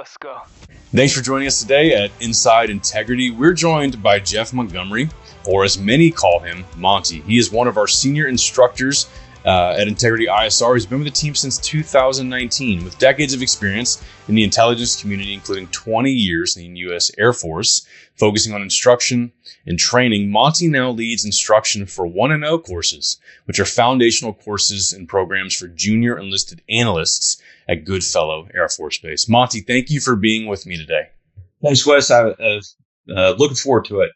Let's go. Thanks for joining us today at Inside Integrity. We're joined by Jeff Montgomery, or as many call him, Monty. He is one of our senior instructors at Integrity ISR. He's been with the team since 2019 with decades of experience in the intelligence community, including 20 years in the U.S. Air Force, focusing on instruction and training. Monty now leads instruction for 1-0 courses, which are foundational courses and programs for junior enlisted analysts at Goodfellow Air Force Base. Monty, thank you for being with me today. Thanks, Wes. I'm looking forward to it.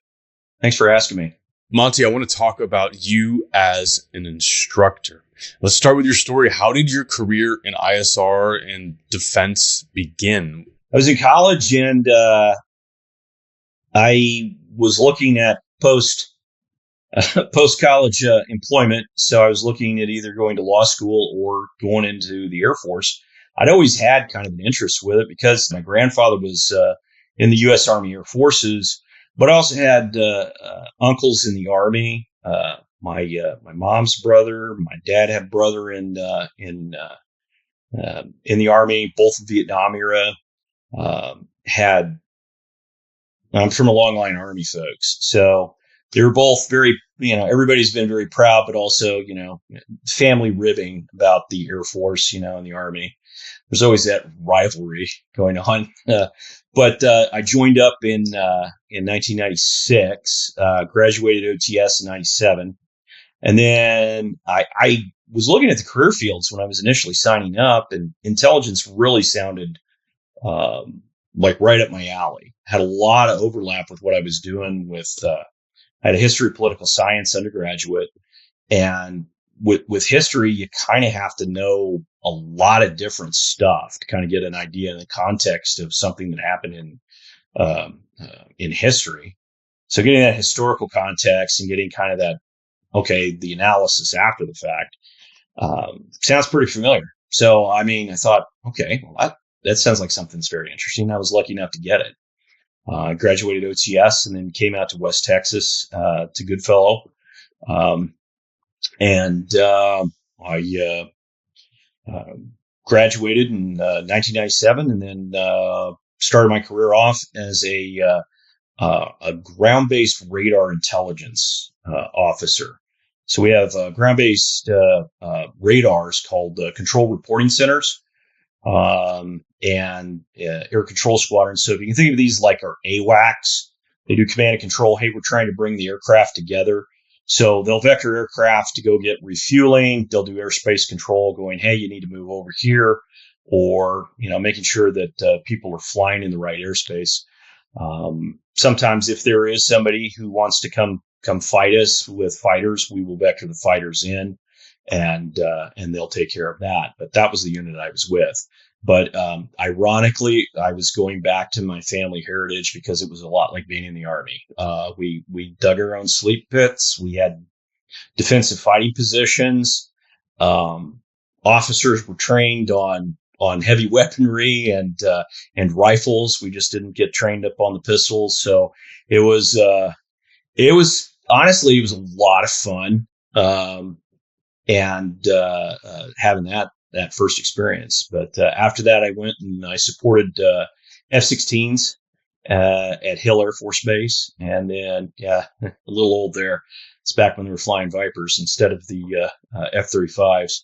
Thanks for asking me. Monty, I want to talk about you as an instructor. Let's start with your story. How did your career in ISR and defense begin? I was in college and I was looking at post-college employment. So I was looking at either going to law school or going into the Air Force. I'd always had kind of an interest with it because my grandfather was in the U.S. Army Air Forces, but I also had uncles in the Army. My mom's brother, my dad had a brother in the Army, both Vietnam era. I'm from a long line Army folks, so they were both very, everybody's been very proud, but also, family ribbing about the Air Force, and the Army. There's always that rivalry going on. But I joined up in 1996, graduated OTS in 97. And then I was looking at the career fields when I was initially signing up, and intelligence really sounded like right up my alley. Had a lot of overlap with what I was doing with, I had a history of political science undergraduate, and with history, you kind of have to know a lot of different stuff to kind of get an idea in the context of something that happened in history. So getting that historical context and getting kind of that, the analysis after the fact, sounds pretty familiar. So, I thought, that sounds like something that's very interesting. I was lucky enough to get it. I graduated OTS and then came out to West Texas, to Goodfellow. I graduated in 1997 and then started my career off as a ground-based radar intelligence officer. So we have ground-based radars called control reporting centers and air control squadrons. So if you can think of these like our AWACS, they do command and control. Hey, we're trying to bring the aircraft together. So they'll vector aircraft to go get refueling. They'll do airspace control going, hey, you need to move over here, or, making sure that people are flying in the right airspace. Sometimes if there is somebody who wants to come fight us with fighters, we will vector the fighters in and they'll take care of that. But that was the unit I was with. But ironically, I was going back to my family heritage because it was a lot like being in the Army. We dug our own sleep pits. We had defensive fighting positions. Officers were trained on heavy weaponry and rifles. We just didn't get trained up on the pistols. So it was honestly, it was a lot of fun. Having that first experience. But after that, I went and I supported F-16s at Hill Air Force Base. And then, a little old there. It's back when they were flying Vipers instead of the F-35s.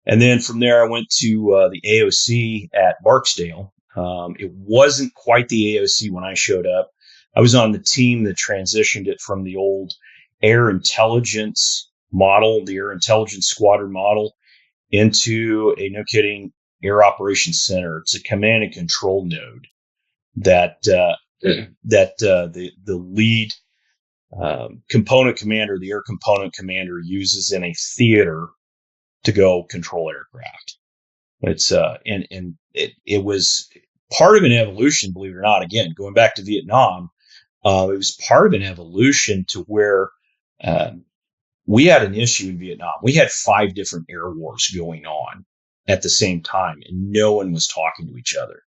And then from there, I went to the AOC at Barksdale. It wasn't quite the AOC when I showed up. I was on the team that transitioned it from the old air intelligence model, the air intelligence squadron model, into a, no kidding, air operations center. It's a command and control node that the lead component commander, the air component commander, uses in a theater to go control aircraft. It's it was part of an evolution, believe it or not. Again, going back to Vietnam, it was part of an evolution to where we had an issue in Vietnam. We had 5 different air wars going on at the same time, and no one was talking to each other.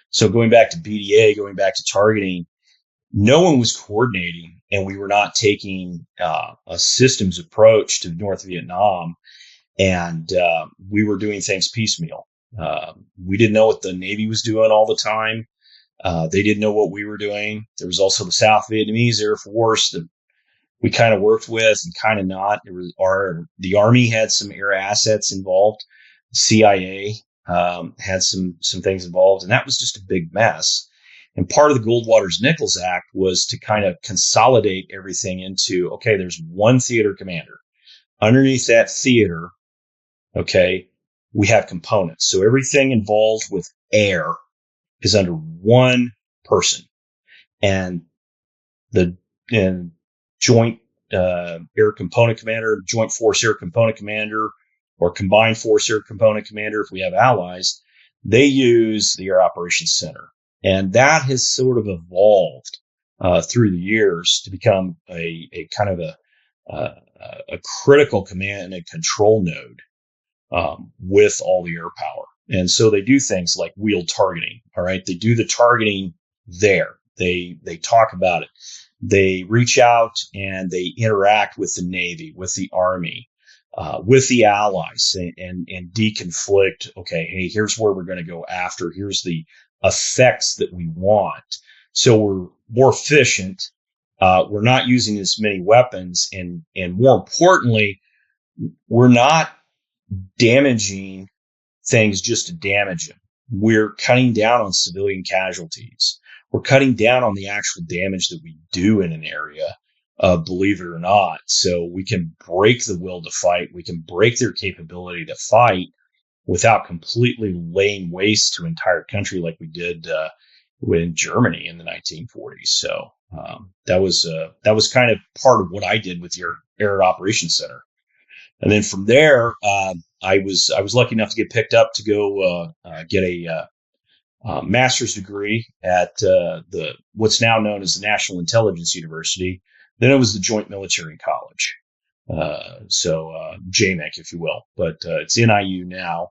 So going back to BDA, going back to targeting, no one was coordinating, and we were not taking a systems approach to North Vietnam, and we were doing things piecemeal. We didn't know what the Navy was doing all the time. They didn't know what we were doing. There was also the South Vietnamese Air Force that we kind of worked with and kind of not. The Army had some air assets involved. The CIA had some things involved, and that was just a big mess. And part of the Goldwater-Nichols Act was to kind of consolidate everything into, okay, there's one theater commander. Underneath that theater, okay, we have components. So everything involved with air is under one person. And the Joint Air Component Commander, Joint Force Air Component Commander, or Combined Force Air Component Commander, if we have allies, they use the Air Operations Center. And that has sort of evolved through the years to become a kind of a critical command and control node with all the air power. And so they do things like wheeled targeting. All right. They do the targeting there. They talk about it. They reach out and they interact with the Navy, with the Army, with the allies and deconflict. Okay. Hey, here's where we're going to go after. Here's the effects that we want. So we're more efficient. We're not using as many weapons, and more importantly, we're not damaging things just to damage them. We're cutting down on civilian casualties. We're cutting down on the actual damage that we do in an area, believe it or not. So we can break the will to fight. We can break their capability to fight without completely laying waste to an entire country like we did in Germany in the 1940s. So that was kind of part of what I did with your Air Operations Center. And then from there, I was lucky enough to get picked up to go get a master's degree at the what's now known as the National Intelligence University. Then it was the Joint Military College, so JMIC, if you will, but it's NIU now.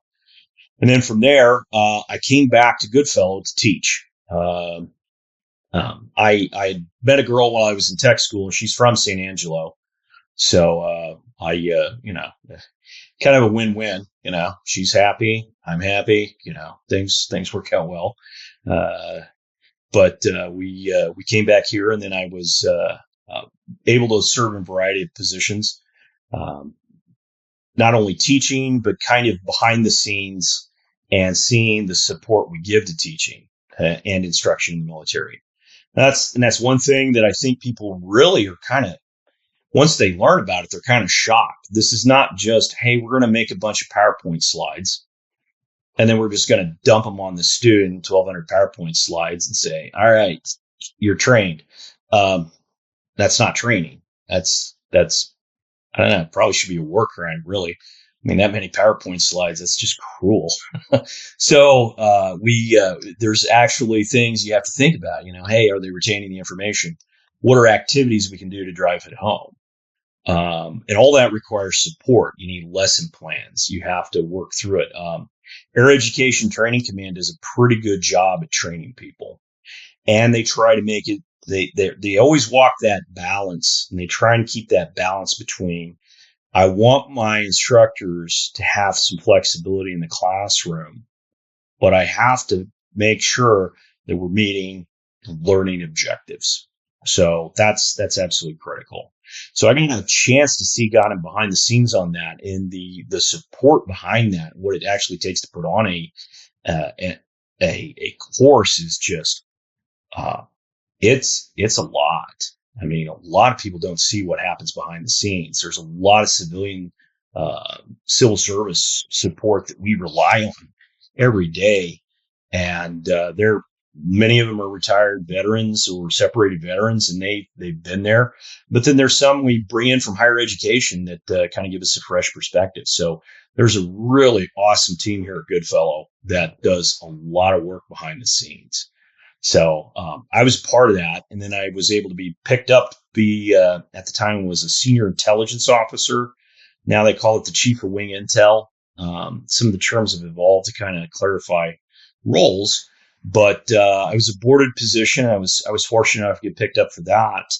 And then from there, I came back to Goodfellow to teach. I met a girl while I was in tech school, and she's from San Angelo. So kind of a win-win. She's happy, I'm happy. Things work out well. But we came back here, and then I was able to serve in a variety of positions, not only teaching, but kind of behind the scenes and seeing the support we give to teaching and instruction in the military. That's one thing that I think people really are kind of, once they learn about it, they're kind of shocked. This is not just, hey, we're going to make a bunch of PowerPoint slides, and then we're just going to dump them on the student, 1,200 PowerPoint slides, and say, all right, you're trained. That's not training. That's I don't know, it probably should be a workaround, really. I mean, that many PowerPoint slides, that's just cruel. So there's actually things you have to think about. Hey, are they retaining the information? What are activities we can do to drive it home? And all that requires support. You need lesson plans. You have to work through it. Air Education Training Command does a pretty good job at training people, and they try to make it. They always walk that balance, and they try and keep that balance between, I want my instructors to have some flexibility in the classroom, but I have to make sure that we're meeting learning objectives. So that's absolutely critical. So I got a chance to see in behind the scenes on that, and the support behind that, what it actually takes to put on a course is just it's a lot. I mean, a lot of people don't see what happens behind the scenes. There's a lot of civilian civil service support that we rely on every day, and many of them are retired veterans or separated veterans, and they've been there. But then there's some we bring in from higher education that kind of give us a fresh perspective. So there's a really awesome team here at Goodfellow that does a lot of work behind the scenes. So I was part of that, and then I was able to be picked up to be, at the time, was a senior intelligence officer. Now they call it the chief of wing intel. Some of the terms have evolved to kind of clarify roles, but I was a boarded position. I was fortunate enough to get picked up for that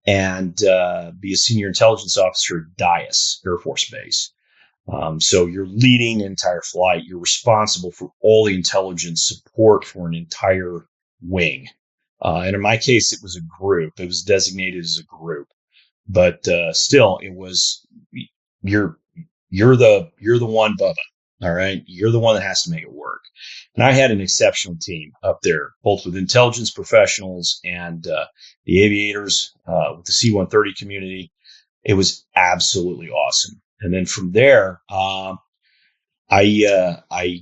and be a senior intelligence officer at Air Force Base. So you're leading an entire flight. You're responsible for all the intelligence support for an entire wing. And in my case, it was a group. It was designated as a group, but still, it was you're you're the one, Bubba. All right, you're the one that has to make it work. And I had an exceptional team up there, both with intelligence professionals and the aviators with the C-130 community. It was absolutely awesome. And then from there, I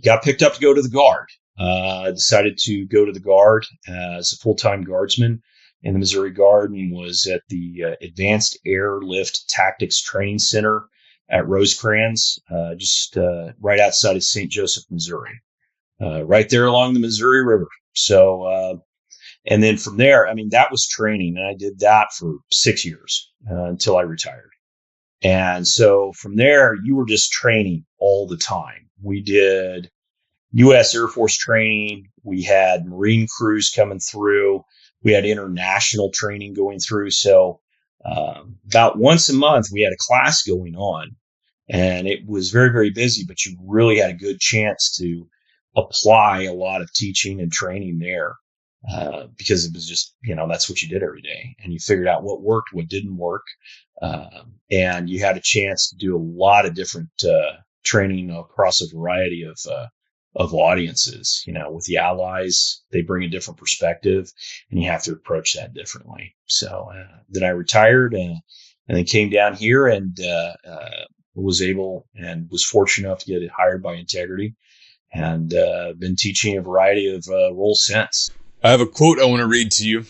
got picked up to go to the Guard. I decided to go to the Guard as a full-time guardsman in the Missouri Guard, and was at the Advanced Airlift Tactics Training Center at Rosecrans, just right outside of St. Joseph, Missouri, right there along the Missouri River. So, and then from there, I mean, that was training, and I did that for 6 years until I retired. And so from there, you were just training all the time. We did U.S. Air Force training. We had Marine crews coming through. We had international training going through. So about once a month, we had a class going on. And it was very, very busy, but you really had a good chance to apply a lot of teaching and training there because it was just, that's what you did every day. And you figured out what worked, what didn't work. And you had a chance to do a lot of different training across a variety of audiences. With the allies, they bring a different perspective, and you have to approach that differently. So then I retired and then came down here and was fortunate enough to get hired by Integrity, and been teaching a variety of roles since. I have a quote I want to read to you.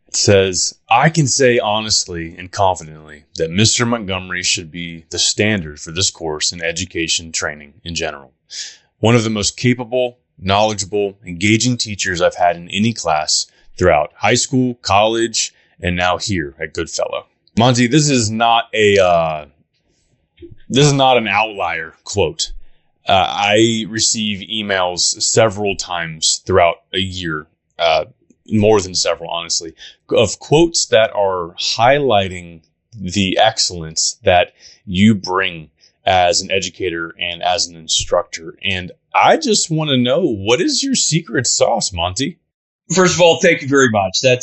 It says, "I can say honestly and confidently that Mr. Montgomery should be the standard for this course in education training in general. One of the most capable, knowledgeable, engaging teachers I've had in any class throughout high school, college, and now here at Goodfellow." Monty, this is not an outlier quote. I receive emails several times throughout a year, more than several, honestly, of quotes that are highlighting the excellence that you bring as an educator and as an instructor. And I just want to know, what is your secret sauce, Monty? First of all, thank you very much. That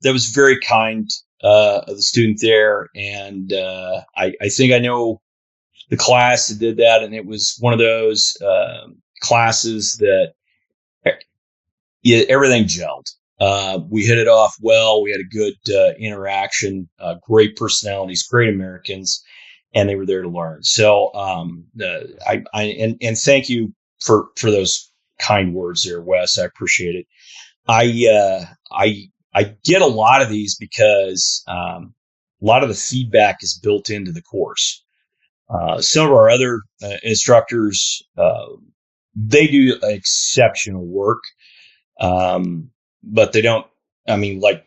was very kind of the student there, and I think I know the class that did that, and it was one of those classes that everything gelled. We hit it off well. We had a good interaction, great personalities, great Americans, and they were there to learn. So and thank you for those kind words there, Wes. I appreciate it. I get a lot of these because a lot of the feedback is built into the course. Some of our other instructors, they do exceptional work, but they don't. I mean, like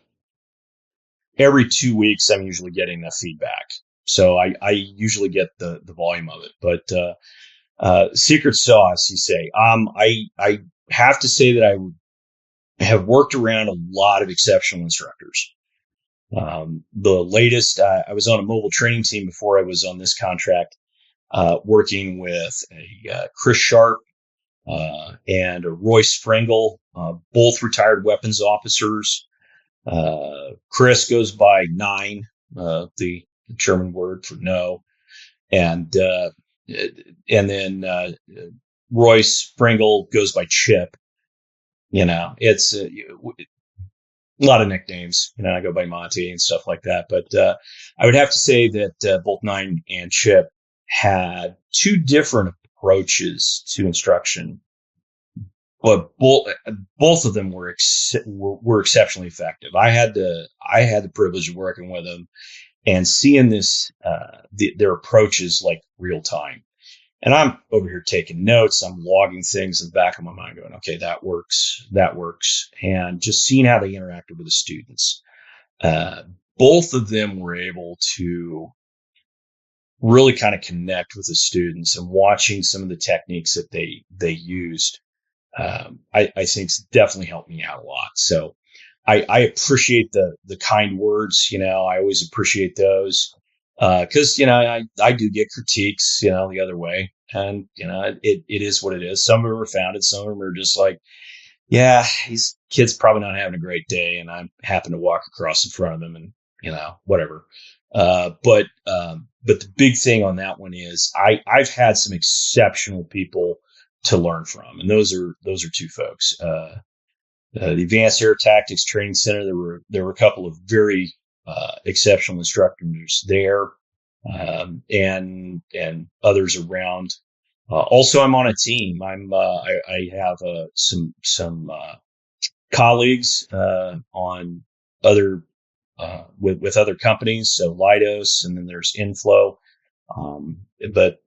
every 2 weeks, I'm usually getting the feedback, so I usually get the volume of it. But secret sauce, you say? I have to say that I have worked around a lot of exceptional instructors. The latest, I was on a mobile training team before I was on this contract, working with a Chris Sharp and a Royce Frengel, both retired weapons officers. Chris goes by 9, the German word for no, and then Royce Frengel goes by Chip. It's a lot of nicknames. I go by Monty and stuff like that. But I would have to say that both 9 and Chip had 2 different approaches to instruction, but both of them were exceptionally effective. I had the privilege of working with them and seeing their approaches like real time. And I'm over here taking notes. I'm logging things in the back of my mind going, okay, that works. And just seeing how they interacted with the students. Both of them were able to really kind of connect with the students, and watching some of the techniques that they used, I think definitely helped me out a lot. So I appreciate the kind words. I always appreciate those. Cause, I do get critiques, the other way, and, it is what it is. Some of them are founded. Some of them are just like, yeah, his kid's probably not having a great day, and I happen to walk across in front of him, and whatever. But the big thing on that one is I've had some exceptional people to learn from, and those are two folks. The Advanced Air Tactics Training Center. There were a couple of very exceptional instructors there, and others around. Also, I'm on a team. I have some colleagues on other with other companies. So Leidos, and then there's Inflow. But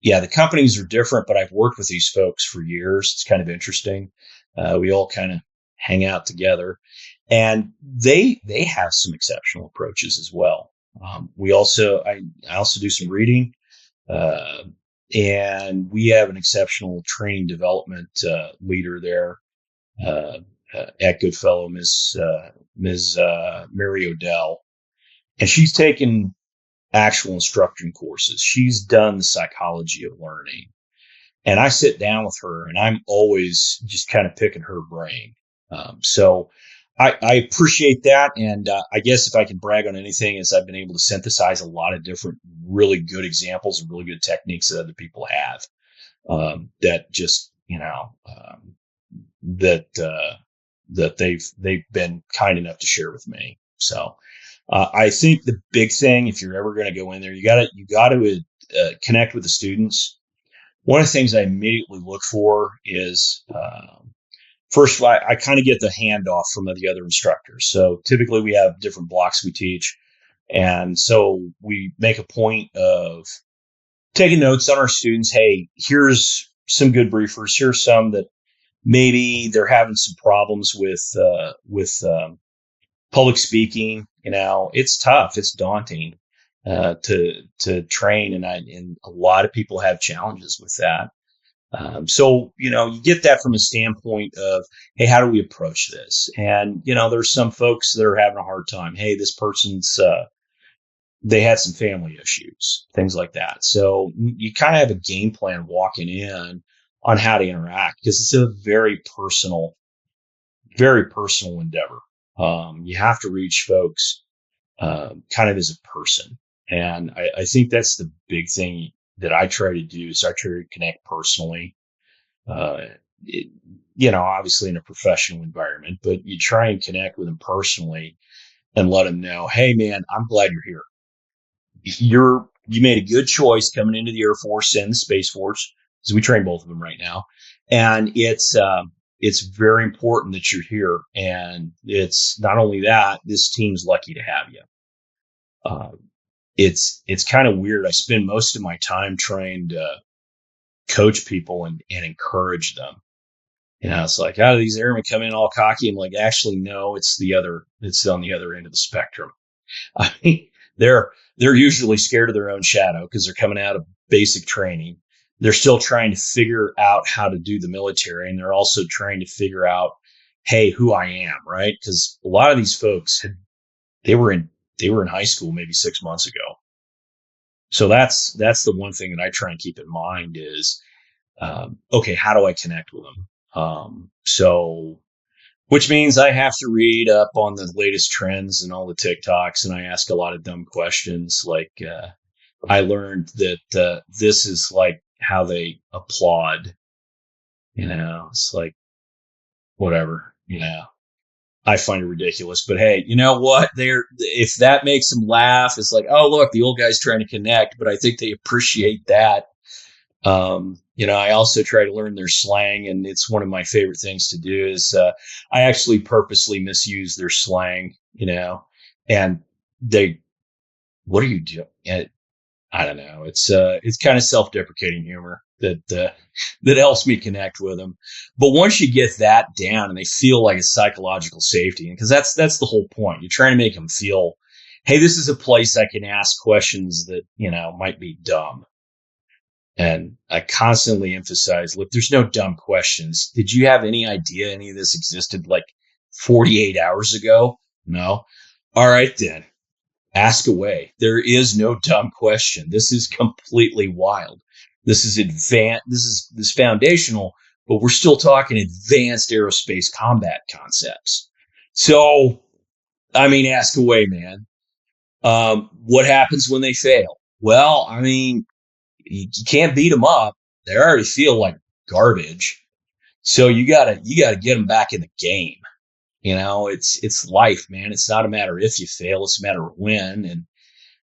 yeah, the companies are different. But I've worked with these folks for years. It's kind of interesting. We all kind of hang out together, and they have some exceptional approaches as well. I also do some reading, and we have an exceptional training development leader there at Goodfellow, Ms. Mary Odell, and she's taken actual instruction courses. She's done the psychology of learning, and I sit down with her, and I'm always just kind of picking her brain. So I appreciate that. And I guess if I can brag on anything is I've been able to synthesize a lot of different really good examples of really good techniques that other people have, that just, that they've been kind enough to share with me. So I think the big thing, if you're ever going to go in there, you got to connect with the students. One of the things I immediately look for is, first, I kind of get the handoff from the other instructors. So typically we have different blocks we teach. And so we make a point of taking notes on our students. Hey, here's some good briefers. Here's some that maybe they're having some problems with public speaking. It's tough. It's daunting to train. And a lot of people have challenges with that. So, you get that from a standpoint of, hey, how do we approach this? And, there's some folks that are having a hard time. Hey, this person's, they had some family issues, things like that. So you kind of have a game plan walking in on how to interact, because it's a very personal endeavor. You have to reach folks, kind of as a person. And I think that's the big thing that I try to do, is I try to connect personally, obviously in a professional environment, but you try and connect with them personally and let them know, hey man, I'm glad you're here. You made a good choice coming into the Air Force and the Space Force, because we train both of them right now. And it's very important that you're here. And it's not only that, this team's lucky to have you. It's kind of weird. I spend most of my time trying to coach people and encourage them. It's like, how do these airmen come in all cocky? I'm like, actually, no, it's on the other end of the spectrum. I mean, they're usually scared of their own shadow because they're coming out of basic training. They're still trying to figure out how to do the military. And they're also trying to figure out, hey, who I am, right? Because a lot of these folks they were in high school maybe 6 months ago. So that's the one thing that I try and keep in mind is, okay, how do I connect with them? Which means I have to read up on the latest trends and all the TikToks, and I ask a lot of dumb questions. Like, I learned that this is like how they applaud. It's like, whatever, I find it ridiculous, but hey, you know what? If that makes them laugh, it's like, oh, look, the old guy's trying to connect, but I think they appreciate that. I also try to learn their slang, and it's one of my favorite things to do is, I actually purposely misuse their slang, and what are you doing? And I don't know. It's kind of self-deprecating humor that helps me connect with them. But once you get that down and they feel like a psychological safety, because that's the whole point. You're trying to make them feel, hey, this is a place I can ask questions that, might be dumb. And I constantly emphasize, look, there's no dumb questions. Did you have any idea any of this existed like 48 hours ago? No. All right, then. Ask away. There is no dumb question. This is completely wild. This is advanced. This is foundational, but we're still talking advanced aerospace combat concepts. So, I mean, ask away, man. What happens when they fail? Well, I mean, you can't beat them up. They already feel like garbage. So you gotta get them back in the game. You know, it's life, man. It's not a matter if you fail; it's a matter of when. And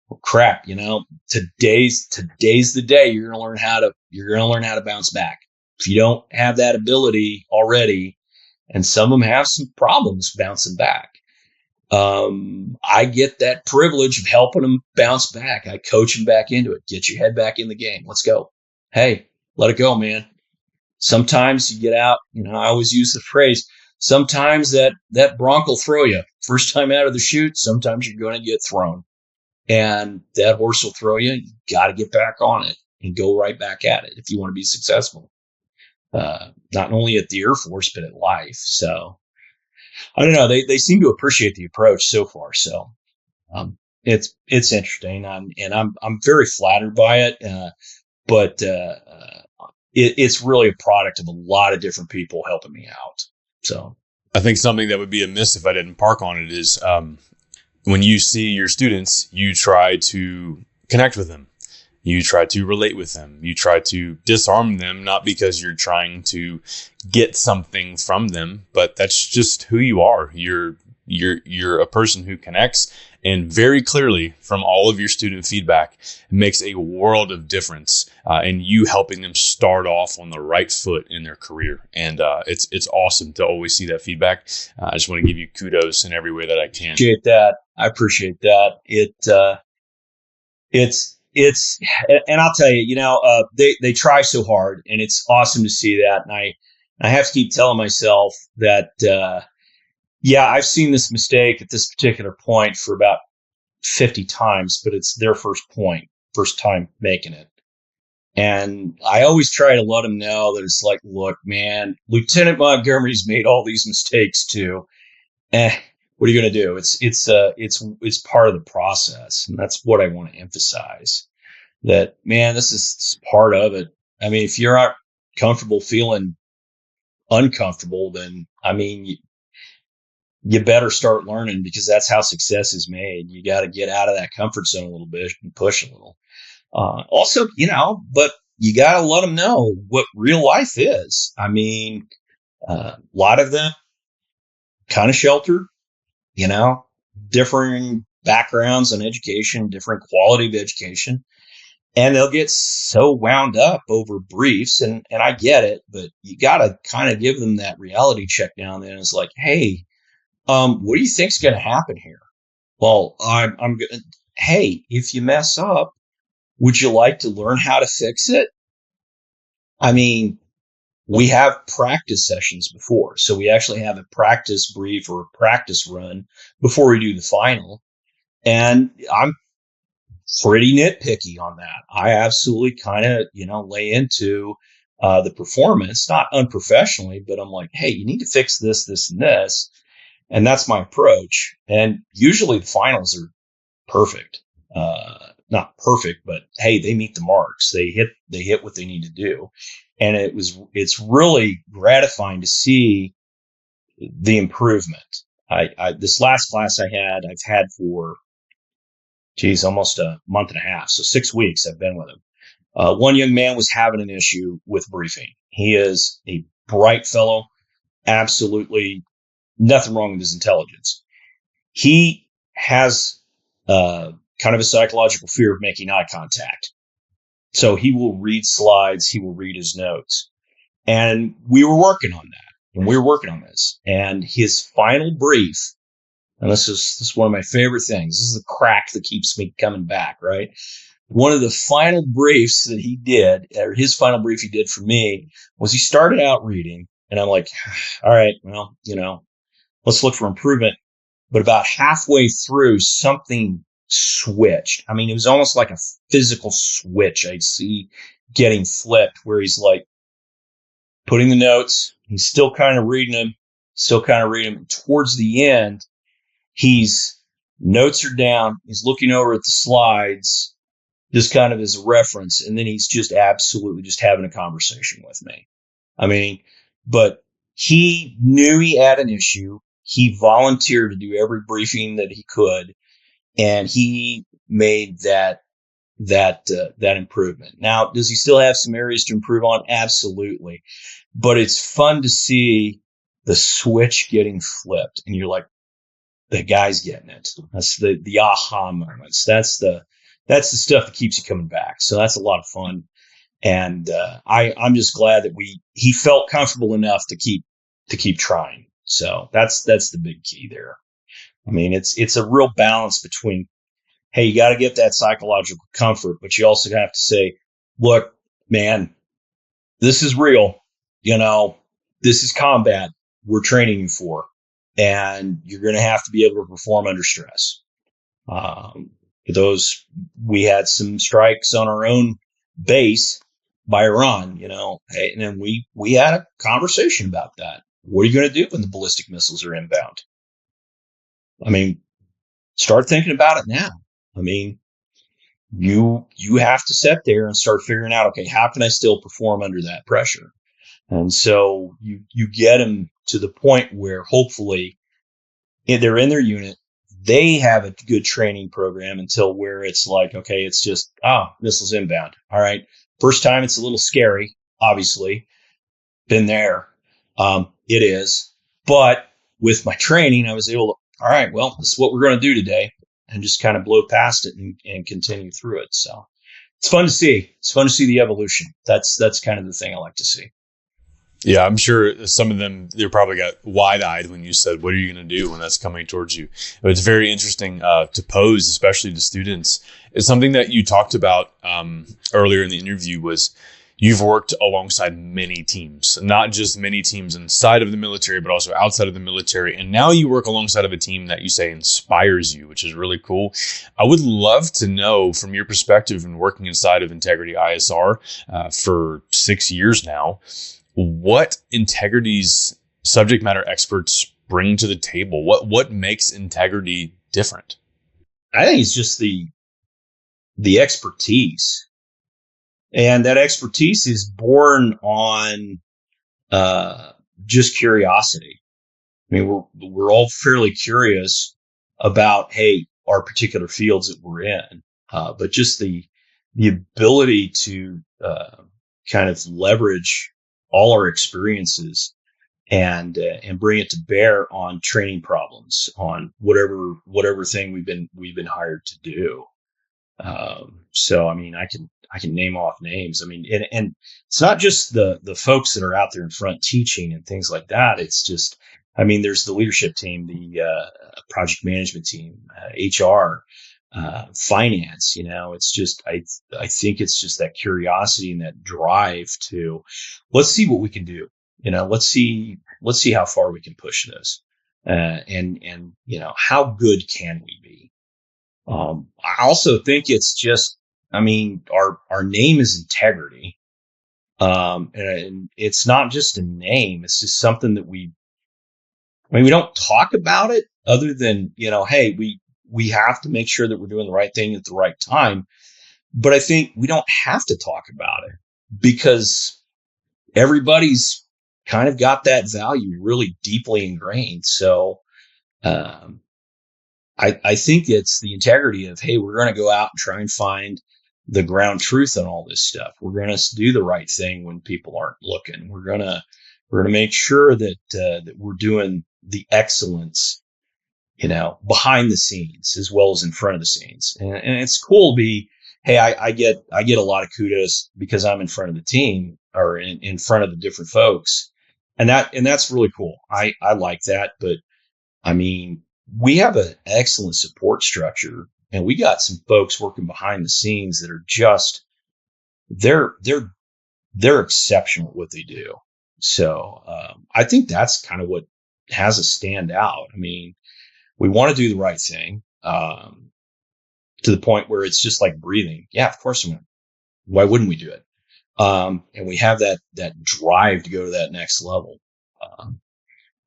well, crap, you know, today's the day you're gonna learn how to bounce back. If you don't have that ability already, and some of them have some problems bouncing back. I get that privilege of helping them bounce back. I coach them back into it. Get your head back in the game. Let's go. Hey, let it go, man. Sometimes you get out, you know, I always use the phrase, sometimes that bronc will throw you. First time out of the chute, sometimes you're going to get thrown. And that horse will throw you. You got to get back on it and go right back at it if you want to be successful. Not only at the Air Force, but at life. So I don't know. They seem to appreciate the approach so far. So it's interesting. I'm very flattered by it. But it's really a product of a lot of different people helping me out. So I think something that would be amiss if I didn't park on it is when you see your students, you try to connect with them. You try to relate with them. You try to disarm them, not because you're trying to get something from them, but that's just who you are. You're a person who connects, and very clearly from all of your student feedback, it makes a world of difference in you helping them start off on the right foot in their career. And it's awesome to always see that feedback. I just want to give you kudos in every way that I can. Appreciate that. I appreciate that. It's, and I'll tell you, you know, they try so hard, and it's awesome to see that. And I have to keep telling myself that, yeah, I've seen this mistake at this particular point for about 50 times, but it's their first time making it. And I always try to let them know that it's like, look, man, Lieutenant Montgomery's made all these mistakes too. What are you going to do? It's part of the process. And that's what I want to emphasize, that, man, this is part of it. I mean, if you're not comfortable feeling uncomfortable, then, I mean, you better start learning, because that's how success is made. You got to get out of that comfort zone a little bit and push a little. Also, you know, but you got to let them know what real life is. I mean, a lot of them kind of sheltered, you know, differing backgrounds and education, different quality of education. And they'll get so wound up over briefs, and I get it, but you got to kind of give them that reality check now and then. It's like, hey, what do you think's going to happen here? Well, I'm going to, hey, if you mess up, would you like to learn how to fix it? I mean, we have practice sessions before. So we actually have a practice brief or a practice run before we do the final. And I'm pretty nitpicky on that. I absolutely kind of, you know, lay into the performance, not unprofessionally, but I'm like, hey, you need to fix this, this, and this. And that's my approach. And usually the finals are perfect. Not perfect, but hey, they meet the marks. They hit what they need to do. And it's really gratifying to see the improvement. This last class I've had for, almost a month and a half. So 6 weeks I've been with him. One young man was having an issue with briefing. He is a bright fellow, absolutely nothing wrong with his intelligence. He has kind of a psychological fear of making eye contact. So he will read slides, he will read his notes. And we were working on that. And we were working on this. And his final brief, and this is one of my favorite things. This is the crack that keeps me coming back, right? One of the final briefs that he did, or his final brief he did for me, was he started out reading. And I'm like, all right, well, you know, let's look for improvement. But about halfway through, something switched. I mean, it was almost like a physical switch I'd see getting flipped, where he's like putting the notes. He's still kind of reading them. Towards the end, he's Notes are down. He's looking over at the slides, just kind of as a reference. And then he's just absolutely just having a conversation with me. I mean, but he knew he had an issue. He volunteered to do every briefing that he could, and he made that improvement. Now, does he still have some areas to improve on? Absolutely. But it's fun to see the switch getting flipped, and you're like, the guy's getting it. That's the aha moments. That's the stuff that keeps you coming back. So that's a lot of fun. And I'm just glad that he felt comfortable enough to keep trying. So that's the big key there. I mean, it's a real balance between, hey, you got to get that psychological comfort, but you also have to say, look, man, this is real. This is combat we're training you for, and you're going to have to be able to perform under stress. We had some strikes on our own base by Iran, and then we had a conversation about that. What are you going to do when the ballistic missiles are inbound? I mean, start thinking about it now. I mean, you have to sit there and start figuring out, okay, how can I still perform under that pressure? And so you get them to the point where hopefully they're in their unit. They have a good training program until where it's like, okay, it's just, missiles inbound. All right. First time it's a little scary, obviously. Been there. It is. But with my training, I was able to, all right, well, this is what we're going to do today, and just kind of blow past it and continue through it. So it's fun to see. It's fun to see the evolution. That's kind of the thing I like to see. Yeah, I'm sure some of them, they probably got wide-eyed when you said, what are you going to do when that's coming towards you? It's very interesting to pose, especially to students. It's something that you talked about earlier in the interview was you've worked alongside many teams, not just many teams inside of the military, but also outside of the military. And now you work alongside of a team that you say inspires you, which is really cool. I would love to know from your perspective in working inside of Integrity ISR for 6 years now, what Integrity's subject matter experts bring to the table. What makes Integrity different? I think it's just the expertise. And that expertise is born on just curiosity. I mean, we're all fairly curious about, hey, our particular fields that we're in, but just the ability to kind of leverage all our experiences and bring it to bear on training problems, on whatever thing we've been hired to do. So I mean, I can name off names. I mean, and it's not just the folks that are out there in front teaching and things like that. It's just, I mean, there's the leadership team, the project management team, HR, finance. It's just, I think it's just that curiosity and that drive to, let's see what we can do. Let's see how far we can push this, and how good can we be. I also think it's just, I mean, our name is Integrity. And it's not just a name. It's just something that we don't talk about it other than, hey, we have to make sure that we're doing the right thing at the right time. But I think we don't have to talk about it because everybody's kind of got that value really deeply ingrained. So, I think it's the integrity of, hey, we're going to go out and try and find the ground truth on all this stuff. We're going to do the right thing when people aren't looking. We're going to make sure that that we're doing the excellence, behind the scenes as well as in front of the scenes. And it's cool to be, hey, I get a lot of kudos because I'm in front of the team or in front of the different folks. And that's really cool. I like that. But I mean, we have an excellent support structure, and we got some folks working behind the scenes that are just, they're exceptional at what they do. So, I think that's kind of what has us stand out. I mean, we want to do the right thing, to the point where it's just like breathing. Yeah, of course why wouldn't we do it? And we have that drive to go to that next level.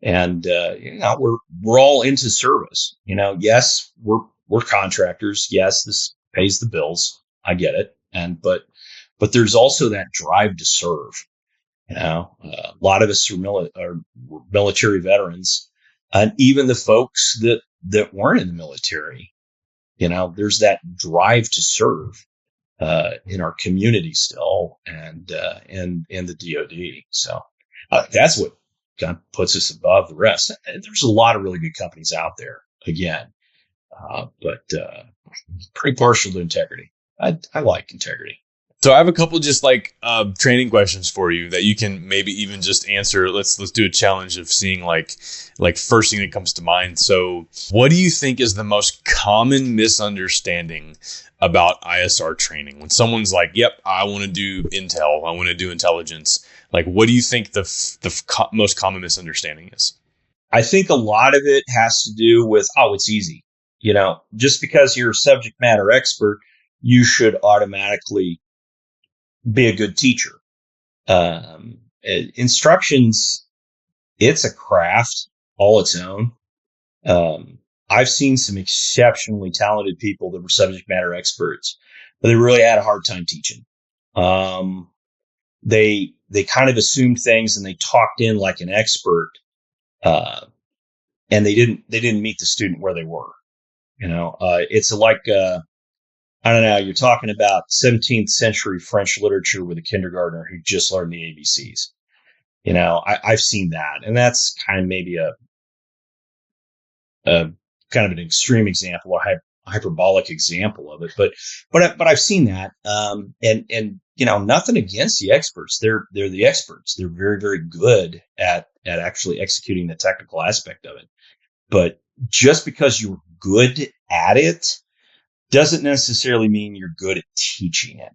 And we're all into service. Yes, we're contractors. Yes, this pays the bills. I get it. But there's also that drive to serve. A lot of us are military veterans, and even the folks that weren't in the military. There's that drive to serve in our community still, and the DoD. So that's what kind of puts us above the rest. And there's a lot of really good companies out there. Again, but pretty partial to integrity. I like integrity. So I have a couple just like training questions for you that you can maybe even just answer. Let's do a challenge of seeing like first thing that comes to mind. So what do you think is the most common misunderstanding about ISR training? When someone's like, "Yep, I want to do intel. I want to do intelligence." Like, what do you think the most common misunderstanding is? I think a lot of it has to do with, it's easy. Just because you're a subject matter expert, you should automatically be a good teacher. Instructions, it's a craft all its own. I've seen some exceptionally talented people that were subject matter experts, but they really had a hard time teaching. They kind of assumed things and they talked in like an expert, and they didn't meet the student where they were. It's like I don't know. You're talking about 17th century French literature with a kindergartner who just learned the ABCs. I've seen that, and that's kind of maybe a kind of an extreme example, a hyperbolic example of it. But I've seen that, and nothing against the experts. They're the experts. They're very, very good at actually executing the technical aspect of it. But just because you're good at it doesn't necessarily mean you're good at teaching it.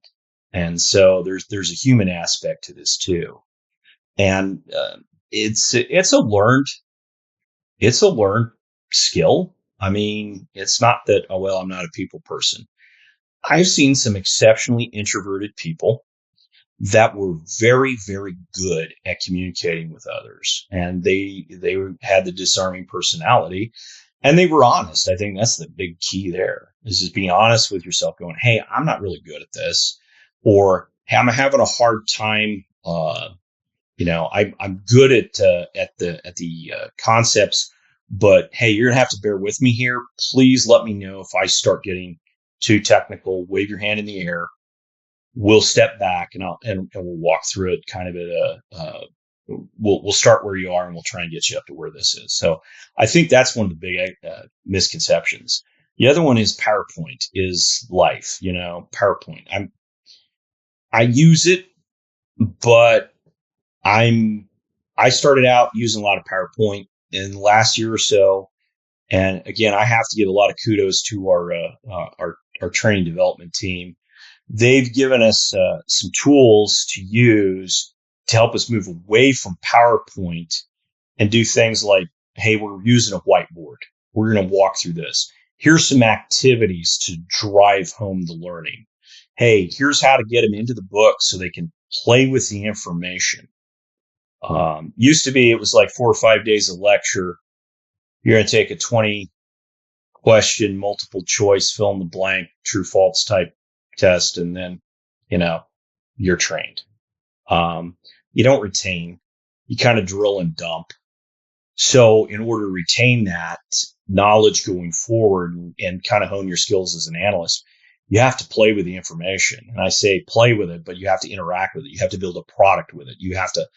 And so there's a human aspect to this too. And it's a learned skill. I mean, it's not that, I'm not a people person. I've seen some exceptionally introverted people that were very, very good at communicating with others. And they had the disarming personality. And they were honest. I think that's the big key there, is just being honest with yourself, going, "Hey, I'm not really good at this," or, "Hey, I'm having a hard time. I'm good at the concepts, but hey, you're gonna have to bear with me here. Please let me know if I start getting too technical. Wave your hand in the air. We'll step back and we'll walk through it kind of at we'll start where you are and we'll try and get you up to where this is." So I think that's one of the big misconceptions. The other one is PowerPoint is life. PowerPoint. I use it, but I started out using a lot of PowerPoint in the last year or so. And again, I have to give a lot of kudos to our training development team. They've given us some tools to use to help us move away from PowerPoint and do things like, "Hey, we're using a whiteboard. We're going to walk through this. Here's some activities to drive home the learning. Hey, here's how to get them into the book so they can play with the information." Used to be, it was like 4 or 5 days of lecture. You're going to take a 20 question, multiple choice, fill in the blank, true false type test. And then, you're trained. You don't retain, you kind of drill and dump. So in order to retain that knowledge going forward and kind of hone your skills as an analyst, you have to play with the information. And I say play with it, but you have to interact with it. You have to build a product with it. You have to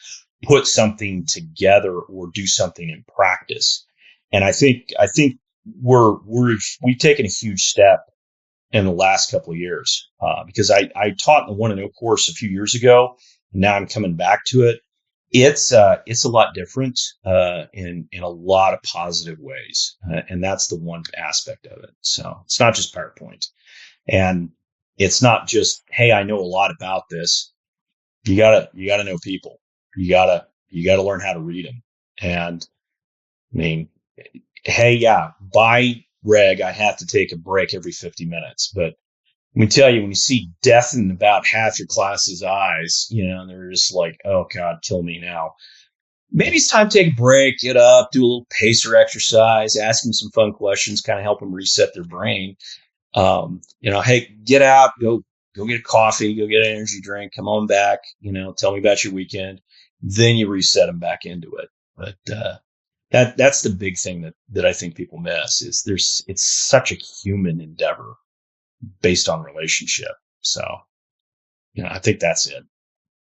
put something together or do something in practice. And I think we've taken a huge step in the last couple of years, because I taught in the 1-0 course a few years ago. Now I'm coming back to it. It's a lot different in a lot of positive ways, and that's the one aspect of it. So it's not just PowerPoint, and it's not just, "Hey, I know a lot about this." You gotta know people. You gotta learn how to read them. And I mean, hey, yeah, by reg, I have to take a break every 50 minutes, but let me tell you, when you see death in about half your class's eyes, they're just like, "Oh God, kill me now." maybe it's time to take a break, get up, do a little pacer exercise, ask them some fun questions, kind of help them reset their brain. Hey, get out, go get a coffee, go get an energy drink, come on back, tell me about your weekend. Then you reset them back into it. But that's the big thing that I think people miss is it's such a human endeavor based on relationship. So, I think that's it.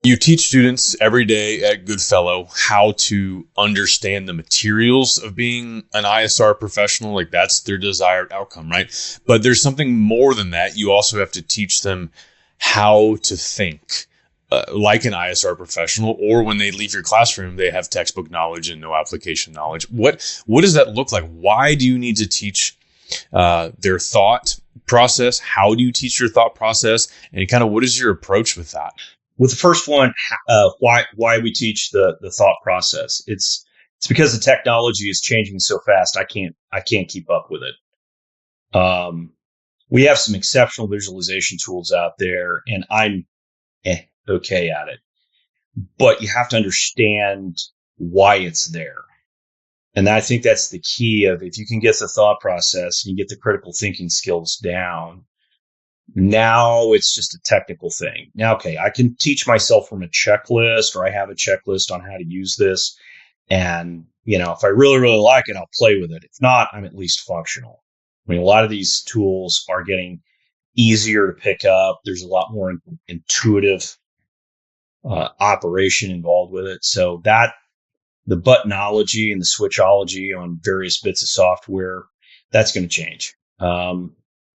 You teach students every day at Goodfellow how to understand the materials of being an ISR professional. Like that's their desired outcome, right? But there's something more than that. You also have to teach them how to think like an ISR professional, or when they leave your classroom, they have textbook knowledge and no application knowledge. What does that look like? Why do you need to teach their thought process? How do you teach your thought process? And kind of what is your approach with that? With the first one, why we teach the thought process? It's because the technology is changing so fast. I can't keep up with it. We have some exceptional visualization tools out there, and I'm okay at it. But you have to understand why it's there. And I think that's the key of if you can get the thought process and you get the critical thinking skills down, now it's just a technical thing. Now, okay, I can teach myself from a checklist, or I have a checklist on how to use this. And, if I really, really like it, I'll play with it. If not, I'm at least functional. I mean, a lot of these tools are getting easier to pick up. There's a lot more intuitive operation involved with it. So that the buttonology and the switchology on various bits of software, that's going to change.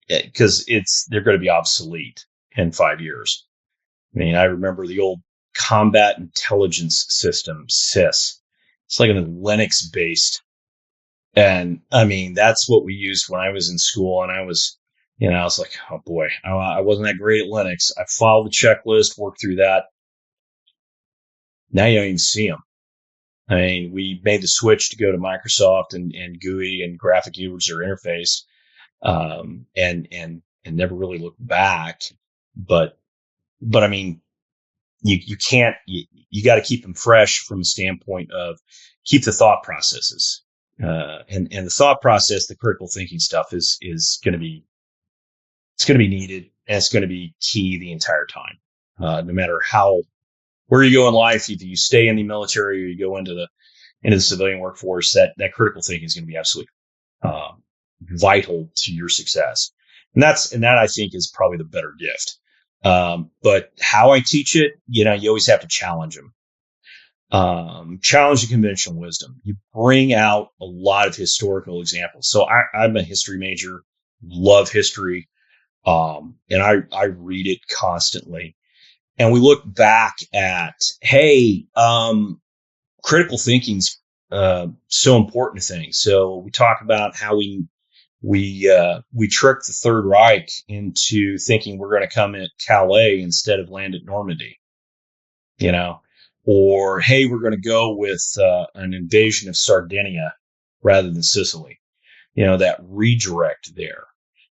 Because they're going to be obsolete in 5 years. I mean, I remember the old Combat Intelligence System, CIS. It's like a Linux based. And I mean, that's what we used when I was in school. And I was like, oh boy, I wasn't that great at Linux. I followed the checklist, worked through that. Now you don't even see them. I mean, we made the switch to go to Microsoft and GUI and graphic user interface. And never really look back. But I mean, you can't, you got to keep them fresh from the standpoint of keep the thought processes. And the thought process, the critical thinking stuff is going to be needed, and it's going to be key the entire time. No matter where you go in life, either you stay in the military or you go into the civilian workforce, that critical thinking is going to be absolutely, vital to your success. And that I think is probably the better gift. But how I teach it, you always have to challenge them. Challenge the conventional wisdom. You bring out a lot of historical examples. So I'm a history major, love history. And I read it constantly. And we look back at, hey, critical thinking's so important to things. So we talk about how we tricked the Third Reich into thinking we're going to come at Calais instead of land at Normandy, or hey, we're going to go with an invasion of Sardinia rather than Sicily, that redirect there.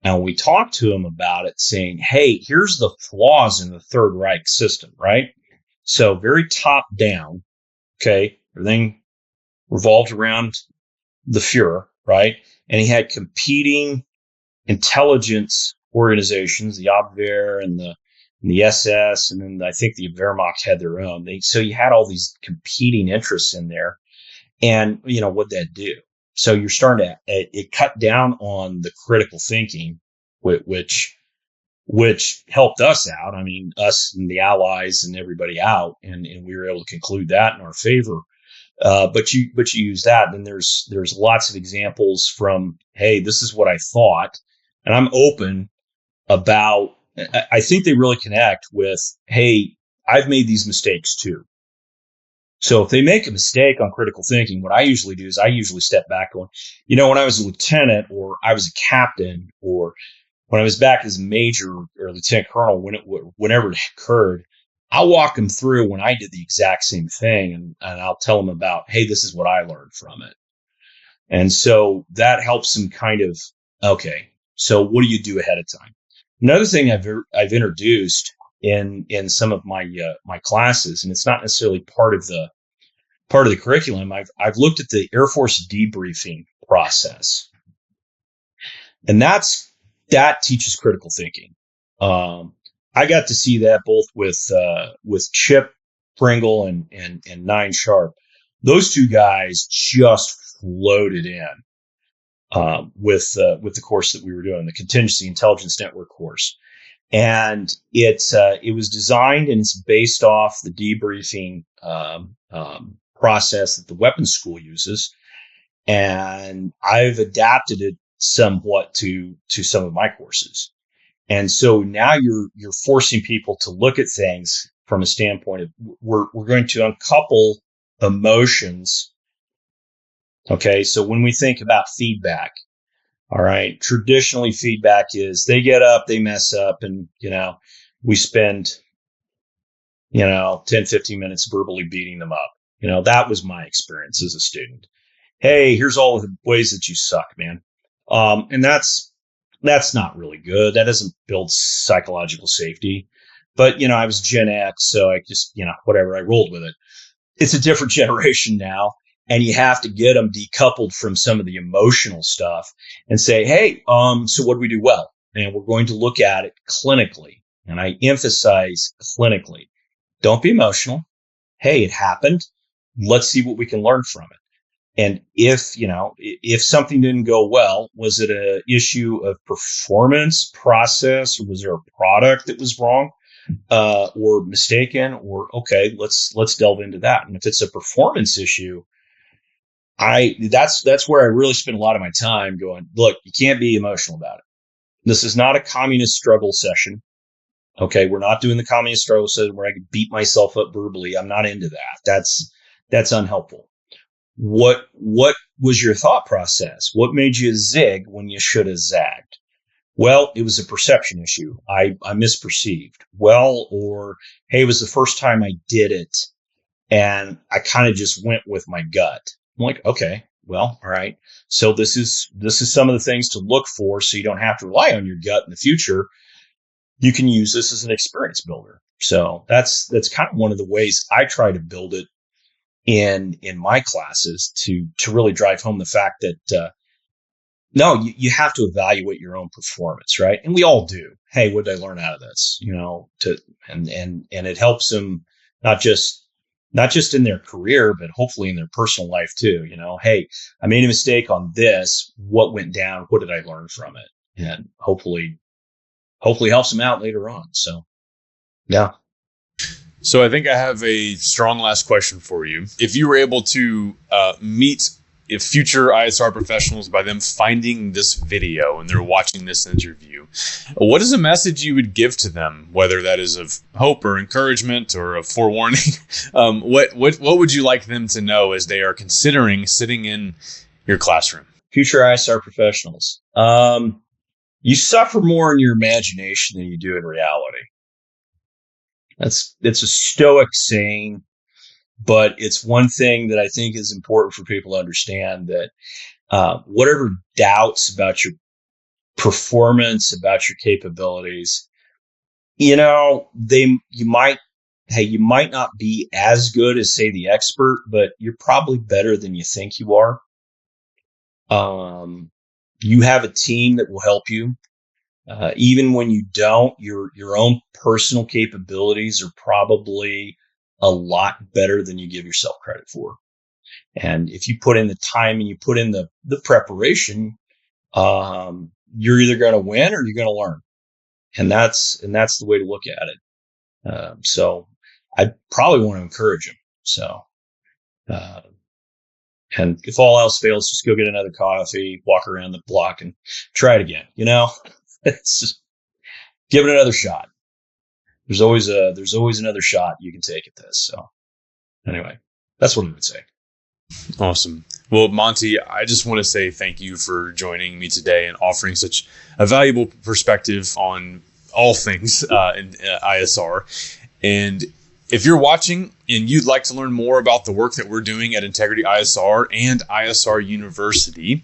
And we talked to him about it, saying, hey, here's the flaws in the Third Reich system, right? So very top down, okay, everything revolved around the Fuhrer, right? And he had competing intelligence organizations, the Abwehr and the SS, and then I think the Wehrmacht had their own. So you had all these competing interests in there. And, what'd that do? So you're starting to, it cut down on the critical thinking, which helped us out. I mean, us and the Allies and everybody out, and we were able to conclude that in our favor. But you use that, and there's lots of examples from, hey, this is what I thought, and I'm open about. I think they really connect with, hey, I've made these mistakes too. So if they make a mistake on critical thinking, what I usually do is I usually step back going, when I was a lieutenant or I was a captain or when I was back as a major or lieutenant colonel, whenever it occurred, I'll walk them through when I did the exact same thing, and I'll tell them about, hey, this is what I learned from it. And so that helps them kind of, okay, so what do you do ahead of time? Another thing I've introduced in some of my classes, and it's not necessarily part of part of the curriculum, I've looked at the Air Force debriefing process, and that teaches critical thinking. I got to see that both with Chip Pringle and Nine Sharp. Those two guys just floated in with the course that we were doing, the Contingency Intelligence Network course. And it was designed and it's based off the debriefing process that the weapons school uses. And I've adapted it somewhat to some of my courses. And so now you're forcing people to look at things from a standpoint of we're going to uncouple emotions. Okay, so when we think about feedback, all right, traditionally feedback is they get up, they mess up, and we spend 10, 15 minutes verbally beating them up. That was my experience as a student. Hey, here's all of the ways that you suck, man. And that's not really good. That doesn't build psychological safety. But, I was Gen X, so I just, whatever, I rolled with it. It's a different generation now, and you have to get them decoupled from some of the emotional stuff and say, hey, so what do we do well? And we're going to look at it clinically. And I emphasize clinically. Don't be emotional. Hey, it happened. Let's see what we can learn from it. And if something didn't go well, was it an issue of performance, process, or was there a product that was wrong or mistaken? Or okay, let's delve into that. And if it's a performance issue, that's where I really spend a lot of my time going, look, you can't be emotional about it. This is not a communist struggle session. Okay, we're not doing the communist struggle session where I can beat myself up verbally. I'm not into that. That's unhelpful. What was your thought process? What made you zig when you should have zagged? Well, it was a perception issue. I misperceived. Well, or hey, it was the first time I did it, and I kind of just went with my gut. I'm like, okay, well, all right. So this is some of the things to look for, so you don't have to rely on your gut in the future. You can use this as an experience builder. So that's kind of one of the ways I try to build it in my classes to really drive home the fact that no, you have to evaluate your own performance, right? And we all do. Hey, what did I learn out of this? And it helps them not just in their career, but hopefully in their personal life too. Hey, I made a mistake on this. What went down? What did I learn from it? And hopefully helps them out later on. So, yeah. So I think I have a strong last question for you. If you were able to meet future ISR professionals by them finding this video and they're watching this interview, what is a message you would give to them, whether that is of hope or encouragement or a forewarning? What would you like them to know as they are considering sitting in your classroom? Future ISR professionals. You suffer more in your imagination than you do in reality. It's a stoic saying, but it's one thing that I think is important for people to understand, that whatever doubts about your performance, about your capabilities, you might not be as good as, say, the expert, but you're probably better than you think you are. You have a team that will help you. Even when you don't, your own personal capabilities are probably a lot better than you give yourself credit for. And if you put in the time and you put in the preparation, you're either going to win or you're going to learn. And that's the way to look at it. So I probably want to encourage them. So, and if all else fails, just go get another coffee, walk around the block and try it again. It's just give it another shot. There's always another shot you can take at this. So anyway, that's what I would say. Awesome. Well, Monty, I just want to say thank you for joining me today and offering such a valuable perspective on all things in ISR. And if you're watching and you'd like to learn more about the work that we're doing at Integrity ISR and ISR University,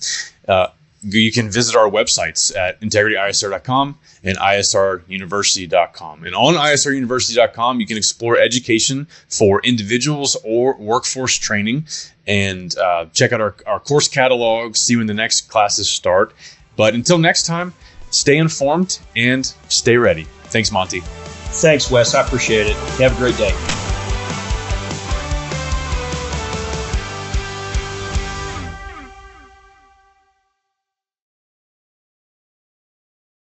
you can visit our websites at integrityisr.com and isruniversity.com. And on isruniversity.com, you can explore education for individuals or workforce training and check out our course catalog, see when the next classes start. But until next time, stay informed and stay ready. Thanks, Monty. Thanks, Wes. I appreciate it. Have a great day.